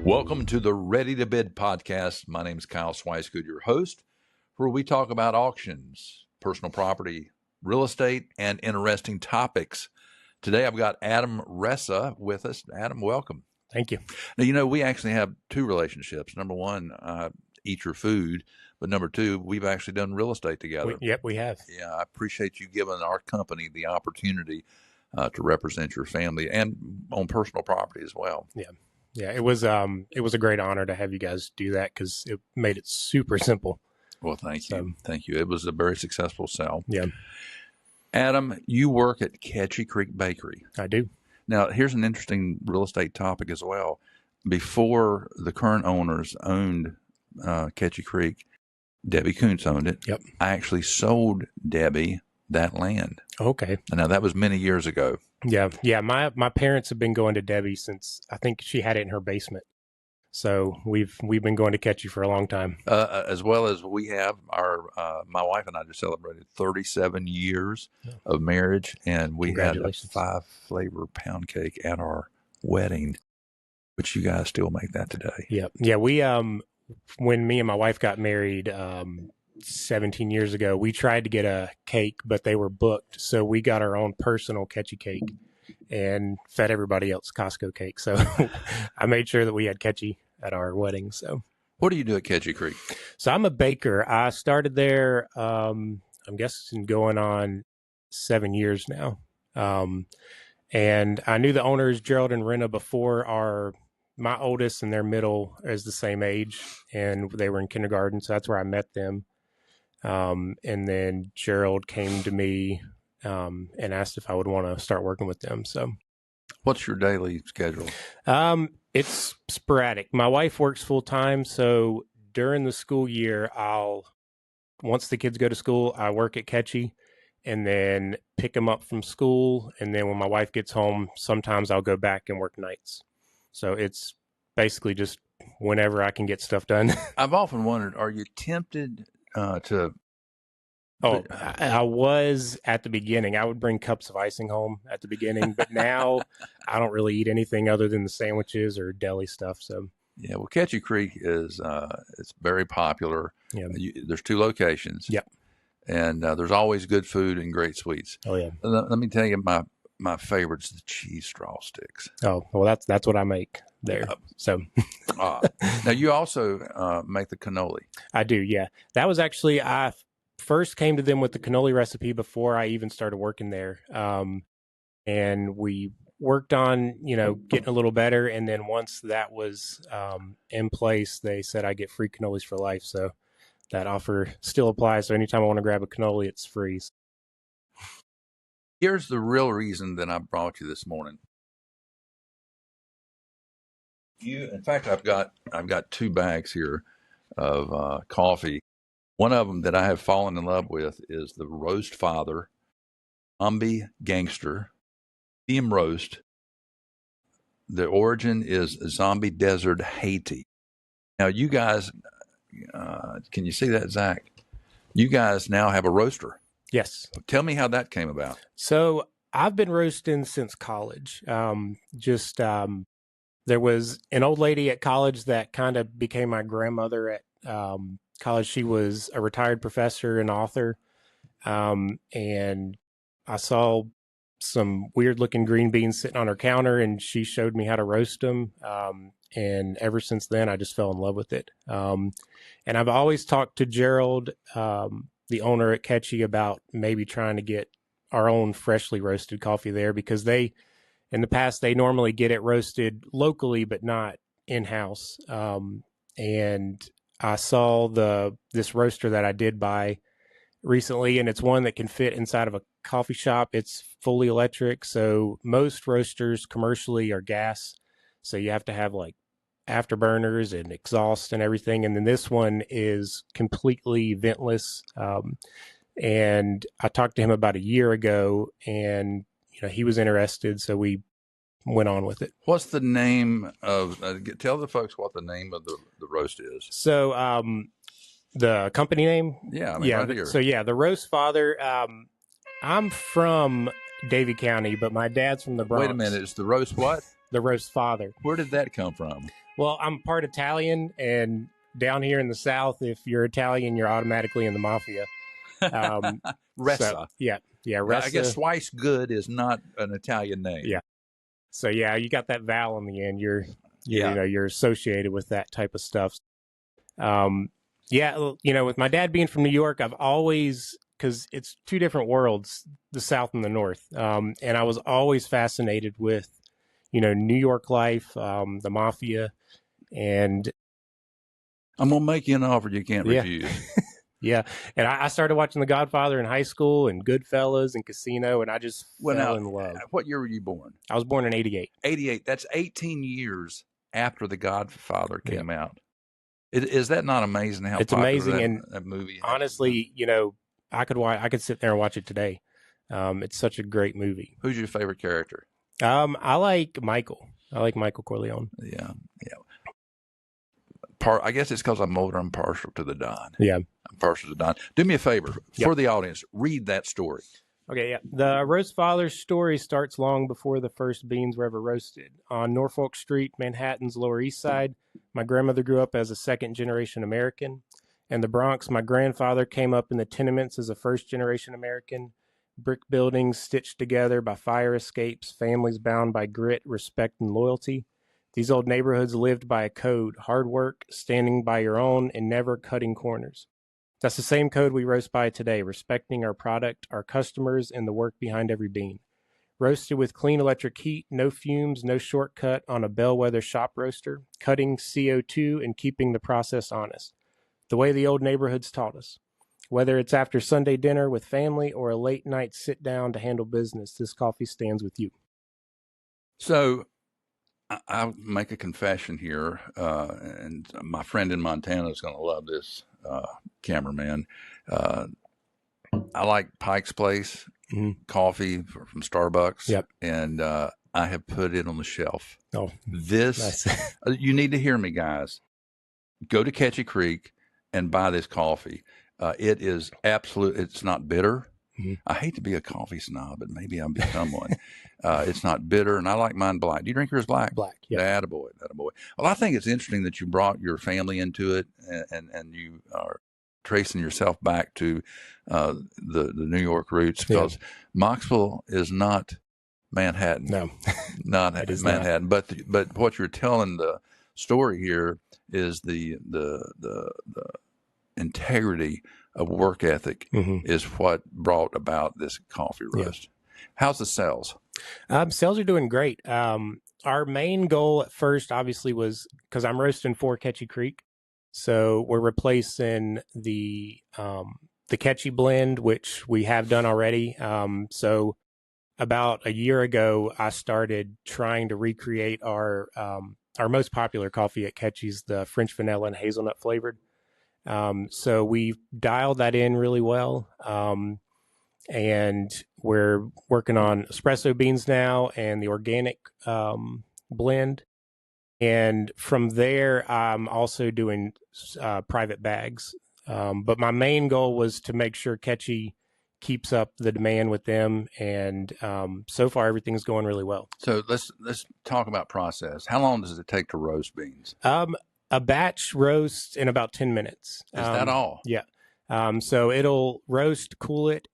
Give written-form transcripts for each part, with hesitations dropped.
Welcome to the Ready to Bid podcast. My name is Kyle Swicegood, your host, where we talk about auctions, personal property, real estate, and interesting topics. Today, I've got Adam Ressa with us. Adam, welcome. Thank you. Now, we actually have two relationships. Number one, eat your food. But number two, we've actually done real estate together. We have. Yeah, I appreciate you giving our company the opportunity to represent your family and on personal property as well. Yeah, it was a great honor to have you guys do that because it made it super simple. Well, thank you. Thank you. It was a very successful sell. Yeah. Adam, you work at Catchy Creek Bakery. I do. Now, here's an interesting real estate topic as well. Before the current owners owned Catchy Creek, Debbie Kuntz owned it. Yep. I actually sold Debbie that land. Okay. Now, that was many years ago. Yeah. My parents have been going to Debbie since I think she had it in her basement. So we've been going to Catchy for a long time. As well as we have my wife and I just celebrated 37 years of marriage, and we had a 5-flavor pound cake at our wedding, which you guys still make that today. Yeah. We when me and my wife got married 17 years ago, we tried to get a cake, but they were booked. So we got our own personal Catchy cake and fed everybody else Costco cake. So I made sure that we had Catchy at our wedding. So what do you do at Catchy Creek? So I'm a baker. I started there, I'm guessing going on 7 years now. And I knew the owners, Gerald and Rena, before my oldest and their middle is the same age, and they were in kindergarten. So that's where I met them. And then Gerald came to me and asked if I would want to start working with them. So what's your daily schedule? It's sporadic. My wife works full time. So during the school year, once the kids go to school, I work at Catchy and then pick them up from school. And then when my wife gets home, sometimes I'll go back and work nights. So it's basically just whenever I can get stuff done. I've often wondered, are you tempted to... Oh, I was at the beginning. I would bring cups of icing home at the beginning, but now I don't really eat anything other than the sandwiches or deli stuff. So yeah, well, Catchy Creek is it's very popular. Yeah. There's 2 locations. Yep. And there's always good food and great sweets. Oh yeah. Let me tell you, my favorite's the cheese straw sticks. Oh well, that's what I make there. Yep. So now you also make the cannoli. I do. Yeah, that was actually I first came to them with the cannoli recipe before I even started working there. And we worked on, getting a little better. And then once that was in place, they said I get free cannolis for life. So that offer still applies. So anytime I want to grab a cannoli, it's free. Here's the real reason that I brought you this morning. In fact, I've got 2 bags here of coffee. One of them that I have fallen in love with is the Roastfather Zombie Gangster Medium Roast. The origin is Zombie Desert, Haiti. Now, you guys, can you see that, Zach? You guys now have a roaster. Yes. Tell me how that came about. So I've been roasting since college. There was an old lady at college that kind of became my grandmother at college. She was a retired professor and author. And I saw some weird looking green beans sitting on her counter, and she showed me how to roast them. And ever since then, I just fell in love with it. And I've always talked to Gerald, the owner at Catchy, about maybe trying to get our own freshly roasted coffee there, because in the past, they normally get it roasted locally, but not in-house. And I saw this roaster that I did buy recently, and it's one that can fit inside of a coffee shop. It's fully electric. So most roasters commercially are gas. So you have to have like afterburners and exhaust and everything. And then this one is completely ventless. And I talked to him about a year ago, and he was interested. So we went on with it. What's the name of, tell the folks what the name of the roast is. So, the company name? Yeah. Right here. So the Roastfather, I'm from Davie County, but my dad's from the Bronx. Wait a minute. It's the roast what? the Roastfather. Where did that come from? Well, I'm part Italian, and down here in the South, if you're Italian, you're automatically in the mafia. Ressa. So, yeah, Ressa. I guess Twice Good is not an Italian name. Yeah. So yeah, you got that vowel in the end. You're associated with that type of stuff. With my dad being from New York, I've always, because it's two different worlds, the South and the North, and I was always fascinated with, New York life, the mafia, and I'm gonna make you an offer you can't refuse. Yeah, and I started watching The Godfather in high school and Goodfellas and Casino, and I just fell in love. What year were you born? I was born in 88. 88. That's 18 years after The Godfather came out. Is that not amazing how it's popular amazing that movie? Honestly, I could sit there and watch it today. It's such a great movie. Who's your favorite character? I like Michael. I like Michael Corleone. Yeah. I guess it's because I'm older. I'm partial to the Don. Yeah, I'm partial to the Don. Do me a favor for the audience. Read that story. Okay, yeah. The Roastfather's story starts long before the first beans were ever roasted. On Norfolk Street, Manhattan's Lower East Side, my grandmother grew up as a second-generation American. In the Bronx, my grandfather came up in the tenements as a first-generation American. Brick buildings stitched together by fire escapes, families bound by grit, respect, and loyalty. These old neighborhoods lived by a code: hard work, standing by your own, and never cutting corners. That's the same code we roast by today, respecting our product, our customers, and the work behind every bean. Roasted with clean electric heat, no fumes, no shortcut on a bellwether shop roaster, cutting CO2 and keeping the process honest. The way the old neighborhoods taught us. Whether it's after Sunday dinner with family or a late night sit down to handle business, this coffee stands with you. So I'll make a confession here, and my friend in Montana is going to love this, cameraman. I like Pike's Place coffee from Starbucks. Yep. And I have put it on the shelf. Oh, this nice. You need to hear me, guys. Go to Ketchy Creek and buy this coffee. It is it's not bitter. I hate to be a coffee snob, but maybe I'll become one. It's not bitter, and I like mine black. Do you drink yours black? Black, yeah. Attaboy. Well, I think it's interesting that you brought your family into it, and you are tracing yourself back to the New York roots, because Moxville is not Manhattan. No, not Manhattan. Not. But what you're telling the story here is the integrity of work ethic is what brought about this coffee roast. Yeah. How's the sales? Sales are doing great. Our main goal at first, obviously, was because I'm roasting for Ketchy Creek, so we're replacing the Ketchy blend, which we have done already. So about a year ago, I started trying to recreate our most popular coffee at Ketchy's, the French vanilla and hazelnut flavored. So we've dialed that in really well. And we're working on espresso beans now and the organic blend. And from there, I'm also doing private bags. But my main goal was to make sure Ketchy keeps up the demand with them. And so far, everything's going really well. So let's talk about process. How long does it take to roast beans? A batch roasts in about 10 minutes. Is that all? Yeah. So it'll roast, cool it,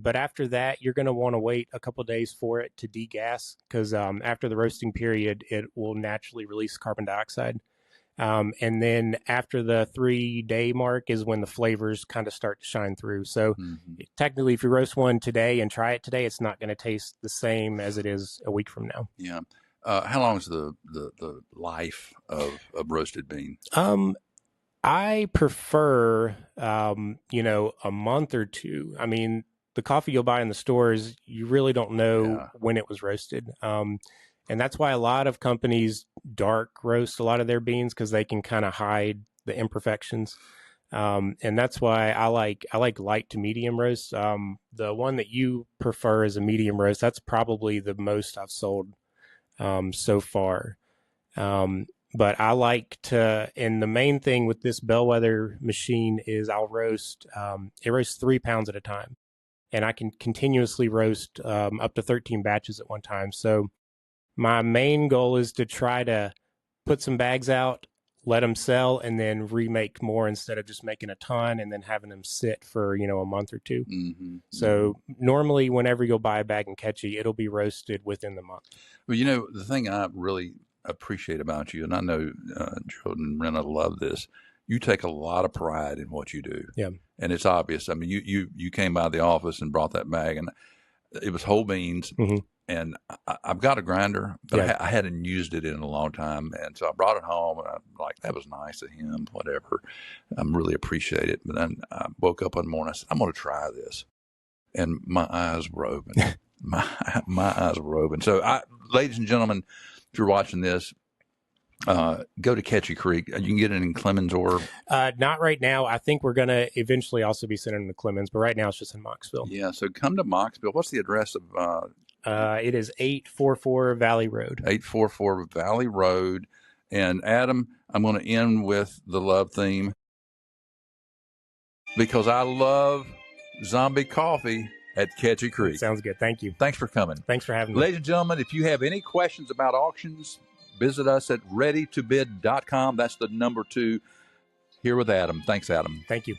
but after that, you're going to want to wait a couple of days for it to degas, because after the roasting period, it will naturally release carbon dioxide. And then after the 3-day mark is when the flavors kind of start to shine through. So technically, if you roast one today and try it today, it's not going to taste the same as it is a week from now. Yeah. How long is the life of roasted bean? I prefer, a month or two. I mean, the coffee you'll buy in the stores, you really don't know when it was roasted. And that's why a lot of companies dark roast a lot of their beans, because they can kind of hide the imperfections. And that's why I like light to medium roast. The one that you prefer is a medium roast. That's probably the most I've sold so far. But I like to, and the main thing with this bellwether machine is I'll roast, it roasts 3 pounds at a time, and I can continuously roast up to 13 batches at one time. So My main goal is to try to put some bags out, let them sell, and then remake more instead of just making a ton and then having them sit for, a month or two. Mm-hmm. So normally whenever you'll buy a bag in Catchy, it'll be roasted within the month. Well, the thing I really appreciate about you, and I know Jordan and Rena love this, you take a lot of pride in what you do. Yeah. And it's obvious. I mean, you came by the office and brought that bag, and it was whole beans. Mm-hmm. And I've got a grinder, but Yeah. I hadn't used it in a long time. And so I brought it home, and I'm like, that was nice of him, whatever. I really appreciate it. But then I woke up one morning, I said, I'm going to try this. And my eyes were open. my eyes were open. So, ladies and gentlemen, if you're watching this, go to Catchy Creek. You can get it in Clemens or not right now. I think we're going to eventually also be sending them to Clemens, but right now it's just in Moxville. Yeah, so come to Moxville. What's the address of it is 844 Valley Road. 844 Valley Road. And Adam, I'm going to end with the love theme because I love zombie coffee at Catchy Creek. Sounds good. Thank you. Thanks for coming. Thanks for having me. Ladies and gentlemen, if you have any questions about auctions, visit us at readytobid.com. That's the number 2. Here with Adam. Thanks, Adam. Thank you.